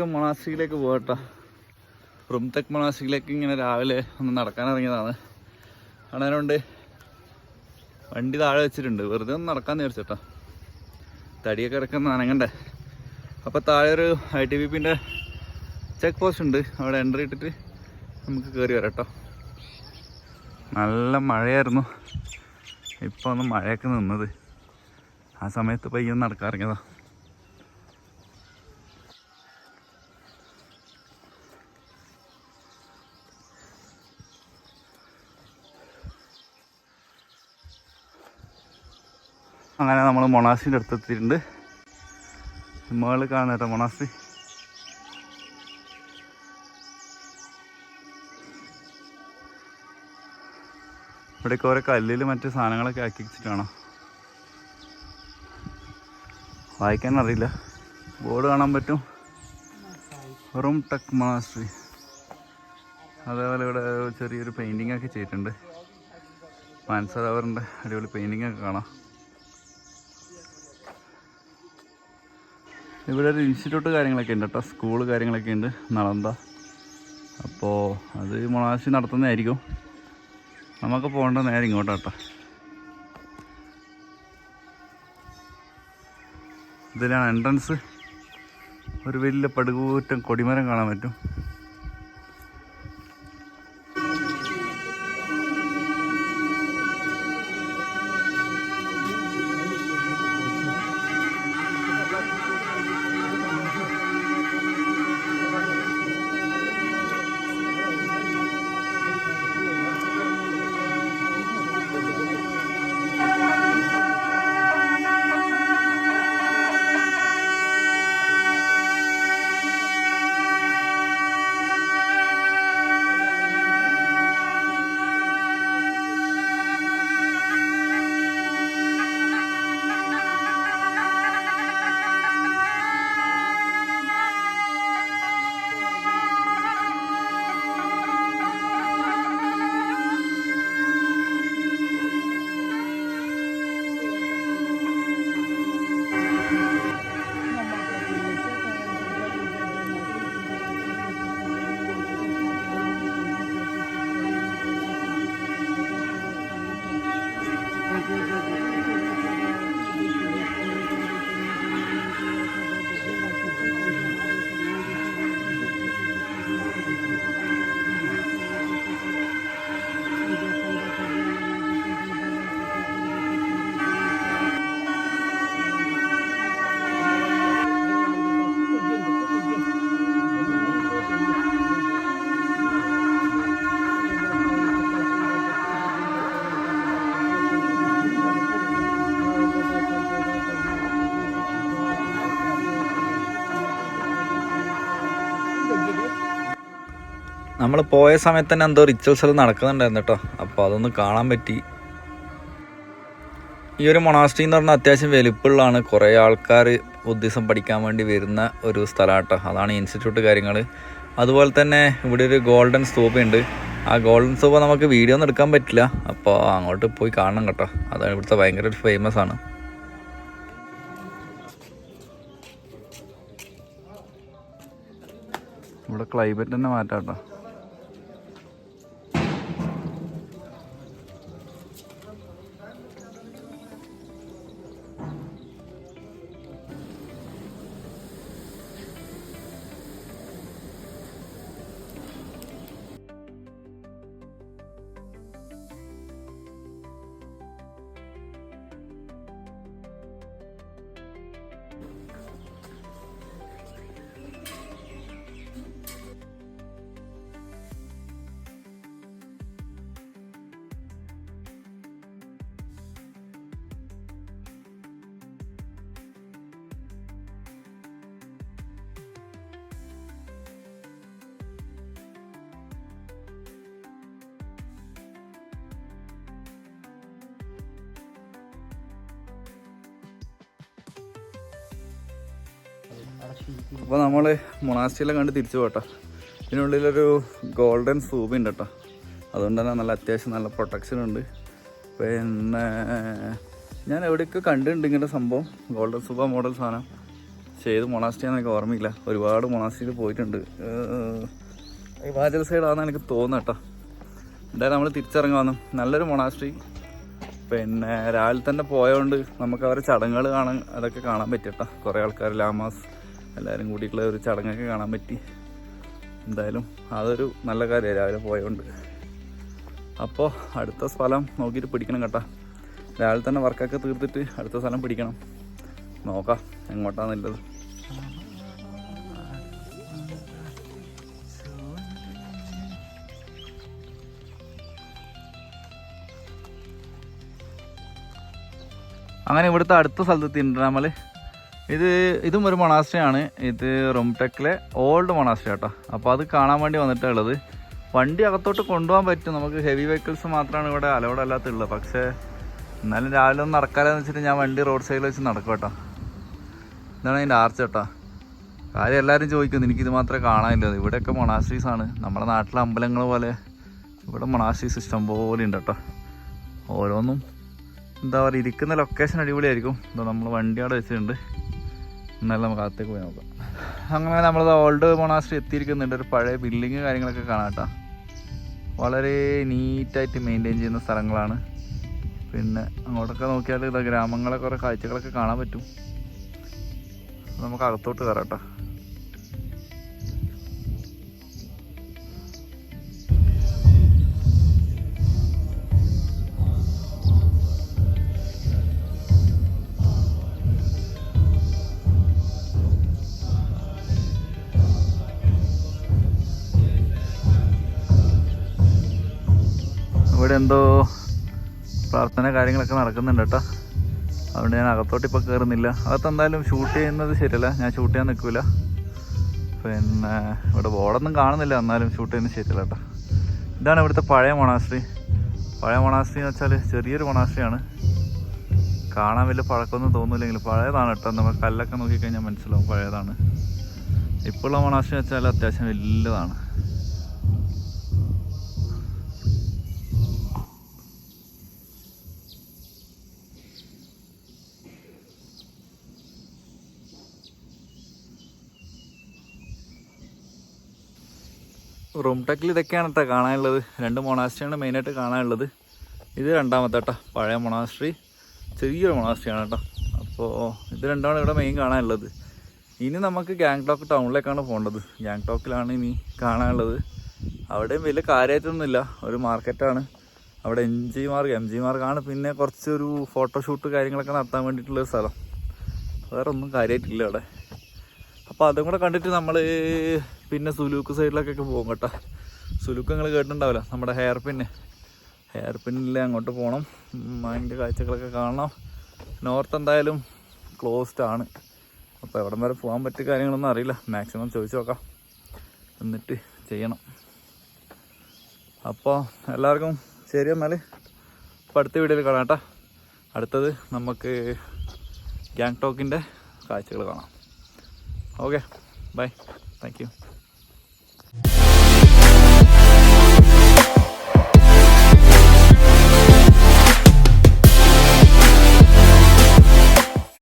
റുംതെക്ക് മൊണാസ്ട്രിയിലേക്ക് പോകട്ടോ. റുംതെക്ക് മൊണാസ്ട്രിയിലേക്ക് ഇങ്ങനെ രാവിലെ ഒന്ന് നടക്കാൻ ഇറങ്ങിയതാണ്. കാണാനുണ്ട് വണ്ടി താഴെ വെച്ചിട്ടുണ്ട്, വെറുതെ ഒന്ന് നടക്കാമെന്ന് വിചാരിച്ചേട്ടോ. തടിയൊക്കെ ഇറക്കുന്ന അനങ്ങണ്ടേ. അപ്പോൾ താഴെ ഒരു ITBPൻ്റെ ചെക്ക് പോസ്റ്റ് ഉണ്ട്, അവിടെ എൻട്രി ഇട്ടിട്ട് നമുക്ക് കയറി വരാം കേട്ടോ. നല്ല മഴയായിരുന്നു, ഇപ്പോൾ ഒന്ന് മഴയൊക്കെ നിന്നത്. ആ സമയത്ത് പയ്യൊന്ന് നടക്കാൻ ഇറങ്ങിയതാ. അങ്ങനെ നമ്മൾ മൊണാസ്ട്രിൻ്റെ അടുത്തെത്തിയിട്ടുണ്ട്. മുകളിൽ കാണുന്ന കേട്ടോ മൊണാസ്ട്രി. ഇവിടേക്ക് ഓരോ കല്ലിൽ മറ്റു സാധനങ്ങളൊക്കെ ആക്കി വെച്ചിട്ടാണോ, വായിക്കാൻ അറിയില്ല. ബോർഡ് കാണാൻ പറ്റും, റുംതെക്ക് മൊണാസ്ട്രി. അതേപോലെ ഇവിടെ ചെറിയൊരു പെയിൻറ്റിങ് ഒക്കെ ചെയ്തിട്ടുണ്ട്. മാൻസരോവറിൻ്റെ അടിപൊളി പെയിൻറ്റിങ് ഒക്കെ കാണാം. ഇവിടെ ഒരു ഇൻസ്റ്റിറ്റ്യൂട്ട് കാര്യങ്ങളൊക്കെ ഉണ്ട് കേട്ടോ, സ്കൂള് കാര്യങ്ങളൊക്കെ ഉണ്ട്, നളന്ദ. അപ്പോൾ അത് മൊണാസ്ട്രി നടത്തുന്നതായിരിക്കും. നമുക്ക് പോകേണ്ട നേരെ ഇങ്ങോട്ടാട്ടോ. ഇതിലാണ് എൻട്രൻസ്. ഒരു വലിയ പടുകൂറ്റൻ കൊടിമരം കാണാൻ പറ്റും. നമ്മൾ പോയ സമയത്ത് തന്നെ എന്തോ റിച്വൽസ് എല്ലാം നടക്കുന്നുണ്ടായിരുന്നു കേട്ടോ. അപ്പോൾ അതൊന്ന് കാണാൻ പറ്റി. ഈ ഒരു മൊണാസ്ട്രി എന്ന് പറഞ്ഞാൽ അത്യാവശ്യം വലുപ്പമുള്ളതാണ്. കുറേ ആൾക്കാർ ബുദ്ധിസം പഠിക്കാൻ വേണ്ടി വരുന്ന ഒരു സ്ഥലം കേട്ടോ. അതാണ് ഇൻസ്റ്റിറ്റ്യൂട്ട് കാര്യങ്ങൾ. അതുപോലെ തന്നെ ഇവിടെ ഒരു ഗോൾഡൻ സ്തൂപയുണ്ട്. ആ ഗോൾഡൻ സ്തൂപ നമുക്ക് വീഡിയോ ഒന്നും എടുക്കാൻ പറ്റില്ല, അപ്പോൾ അങ്ങോട്ട് പോയി കാണണം കേട്ടോ. അതാണ് ഇവിടുത്തെ ഭയങ്കര ഫേമസ് ആണ്. ഇവിടെ ക്ലൈമറ്റ് തന്നെ മാറ്റാം കേട്ടോ. അപ്പോൾ നമ്മൾ മൊണാസ്ട്രിയെല്ലാം കണ്ട് തിരിച്ചു പോകട്ടോ. ഇതിനുള്ളിലൊരു ഗോൾഡൻ സ്തൂപ ഉണ്ട് കേട്ടോ. അതുകൊണ്ട് തന്നെ നല്ല അത്യാവശ്യം നല്ല പ്രൊട്ടക്ഷൻ ഉണ്ട്. പിന്നെ ഞാൻ എവിടെയൊക്കെ കണ്ടിട്ടുണ്ട് ഇങ്ങനെ സംഭവം, ഗോൾഡൻ സ്തൂപ മോഡൽ സാധനം. പക്ഷേ ഏത് മൊണാസ്ട്രിയാണെന്ന് എനിക്ക് ഓർമ്മയില്ല. ഒരുപാട് മൊണാസ്ട്രിയിൽ പോയിട്ടുണ്ട്. ഹിമാചൽ സൈഡാണെന്ന് എനിക്ക് തോന്നുന്നു കേട്ടോ. എന്തായാലും നമ്മൾ തിരിച്ചിറങ്ങാമെന്നും. നല്ലൊരു മൊണാസ്ട്രി. പിന്നെ രാവിലെ തന്നെ പോയതുകൊണ്ട് നമുക്ക് അവരുടെ ചടങ്ങുകൾ അതൊക്കെ കാണാൻ പറ്റി കേട്ടോ. കുറേ ആൾക്കാർ ലാമാസ് എല്ലാവരും കൂടിയിട്ടുള്ള ഒരു ചടങ്ങൊക്കെ കാണാൻ പറ്റി. എന്തായാലും അതൊരു നല്ല കാര്യമാണ് രാവിലെ പോയതുകൊണ്ട്. അപ്പോൾ അടുത്ത സ്ഥലം നോക്കിയിട്ട് പിടിക്കണം കേട്ടോ. രാവിലെ തന്നെ വർക്കൊക്കെ തീർത്തിട്ട് അടുത്ത സ്ഥലം പിടിക്കണം. നോക്കാം എങ്ങോട്ടാണെന്നുള്ളത്. അങ്ങനെ ഇവിടുത്തെ അടുത്ത സ്ഥലത്തെത്തിയിട്ടുണ്ട് നമ്മൾ. ഇതും ഒരു മൊണാസ്ട്രിയാണ്. ഇത് റുംടെക്കിലെ ഓൾഡ് മൊണാസ്ട്രി കേട്ടോ. അപ്പോൾ അത് കാണാൻ വേണ്ടി വന്നിട്ടുള്ളത്. വണ്ടി അകത്തോട്ട് കൊണ്ടുപോകാൻ പറ്റും. നമുക്ക് ഹെവി വെഹിക്കിൾസ് മാത്രമാണ് ഇവിടെ അലൗഡ് അല്ലാത്തുള്ളത്. പക്ഷേ എന്നാലും രാവിലെ ഒന്ന് നടക്കാമെന്ന് വെച്ചിട്ട് ഞാൻ വണ്ടി റോഡ് സൈഡിൽ വെച്ച് നടക്കും കേട്ടോ. ഇതാണ് അതിൻ്റെ ആർച്ച് കേട്ടോ. കാര്യം എല്ലാവരും ചോദിക്കുന്നു, എനിക്കിത് മാത്രമേ കാണാനില്ലത്. ഇവിടെയൊക്കെ മൊണാസ്ട്രീസാണ്. നമ്മുടെ നാട്ടിലെ അമ്പലങ്ങൾ പോലെ ഇവിടെ മൊണാസ്ട്രീസ് ഇഷ്ടം പോലെ ഉണ്ട് കേട്ടോ. ഓരോന്നും എന്താ പറയുക, ഇരിക്കുന്ന ലൊക്കേഷൻ അടിപൊളിയായിരിക്കും. എന്താ നമ്മൾ വണ്ടി അവിടെ വെച്ചിട്ടുണ്ട്. എന്നാലും നമുക്ക് അകത്തേക്ക് പോയി നോക്കാം. അങ്ങനെ നമ്മളത് ഓൾഡ് മൊണാസ്ട്രി എത്തിയിരിക്കുന്നുണ്ട്. ഒരു പഴയ ബിൽഡിങ് കാര്യങ്ങളൊക്കെ കാണാം കേട്ടോ. വളരെ നീറ്റായിട്ട് മെയിൻറ്റെയിൻ ചെയ്യുന്ന സ്ഥലങ്ങളാണ്. പിന്നെ അങ്ങോട്ടൊക്കെ നോക്കിയാൽ ഇതാ ഗ്രാമങ്ങളെ കുറേ കാഴ്ചകളൊക്കെ കാണാൻ പറ്റും. നമുക്ക് അകത്തോട്ട് കയറാം കേട്ടോ. ഇവിടെ എന്തോ പ്രാർത്ഥന കാര്യങ്ങളൊക്കെ നടക്കുന്നുണ്ട് കേട്ടോ. അതുകൊണ്ട് ഞാൻ അകത്തോട്ട് ഇപ്പോൾ കയറുന്നില്ല. അകത്തെന്തായാലും ഷൂട്ട് ചെയ്യുന്നത് ശരിയല്ല. ഞാൻ ഷൂട്ട് ചെയ്യാൻ നിൽക്കില്ല. പിന്നെ ഇവിടെ ബോർഡൊന്നും കാണുന്നില്ല, എന്നാലും ഷൂട്ട് ചെയ്യുന്നത് ശരിയല്ല കേട്ടോ. ഇതാണ് ഇവിടുത്തെ പഴയ മൊണാസ്ട്രി. പഴയ മൊണാസ്ട്രി എന്ന് വെച്ചാൽ ചെറിയൊരു മൊണാസ്ട്രിയാണ്. കാണാൻ വലിയ പഴക്കമൊന്നും തോന്നില്ലെങ്കിലും പഴയതാണ് കേട്ടോ. നമ്മൾ കല്ലൊക്കെ നോക്കിക്കഴിഞ്ഞാൽ മനസ്സിലാവും പഴയതാണ്. ഇപ്പോഴുള്ള മൊണാസ്ട്രി വെച്ചാൽ അത്യാവശ്യം വലുതാണ്. റുംടെക്കിൽ ഇതൊക്കെയാണ് കേട്ടോ കാണാനുള്ളത്. 2 മൊണാസ്ട്രിയാണ് മെയിനായിട്ട് കാണാനുള്ളത്. ഇത് രണ്ടാമത്തെ കേട്ടോ, പഴയ മൊണാസ്ട്രി. ചെറിയൊരു മൊണാസ്ട്രിയാണ് കേട്ടോ. അപ്പോൾ ഇത് രണ്ടാണ് ഇവിടെ മെയിൻ കാണാനുള്ളത്. ഇനി നമുക്ക് ഗാങ്ടോക്ക് ടൗണിലേക്കാണ് പോകേണ്ടത്. ഗാങ്ടോക്കിലാണ് ഇനി കാണാനുള്ളത്. അവിടെയും വലിയ കാര്യമായിട്ടൊന്നുമില്ല. ഒരു മാർക്കറ്റാണ്. അവിടെ എം ജി മാർഗാണ്. പിന്നെ കുറച്ചൊരു ഫോട്ടോഷൂട്ട് കാര്യങ്ങളൊക്കെ നടത്താൻ വേണ്ടിയിട്ടുള്ളൊരു സ്ഥലം. വേറെ ഒന്നും കാര്യമായിട്ടില്ല അവിടെ. അപ്പോൾ അതും കൂടെ കണ്ടിട്ട് നമ്മൾ പിന്നെ സുലൂക്ക് സൈഡിലേക്കൊക്കെ പോകും കേട്ടോ. സുലൂക്ക് നിങ്ങൾ കേട്ടിട്ടുണ്ടാവില്ല, നമ്മുടെ ഹെയർ പിന്നിൽ അങ്ങോട്ട് പോകണം. അതിൻ്റെ കാഴ്ചകളൊക്കെ കാണണം. നോർത്ത് എന്തായാലും ക്ലോസ്ഡ് ആണ്. അപ്പോൾ എവിടം വരെ പോകാൻ പറ്റിയ കാര്യങ്ങളൊന്നും അറിയില്ല. മാക്സിമം ചോദിച്ചു നോക്കാം, എന്നിട്ട് ചെയ്യണം. അപ്പോൾ എല്ലാവർക്കും ശരി. എന്നാൽ ഇപ്പോൾ അടുത്ത വീഡിയോയിൽ കാണാം കേട്ടോ. അടുത്തത് നമുക്ക് ഗാങ്ടോക്കിൻ്റെ കാഴ്ചകൾ കാണാം. Okay, bye, thank U.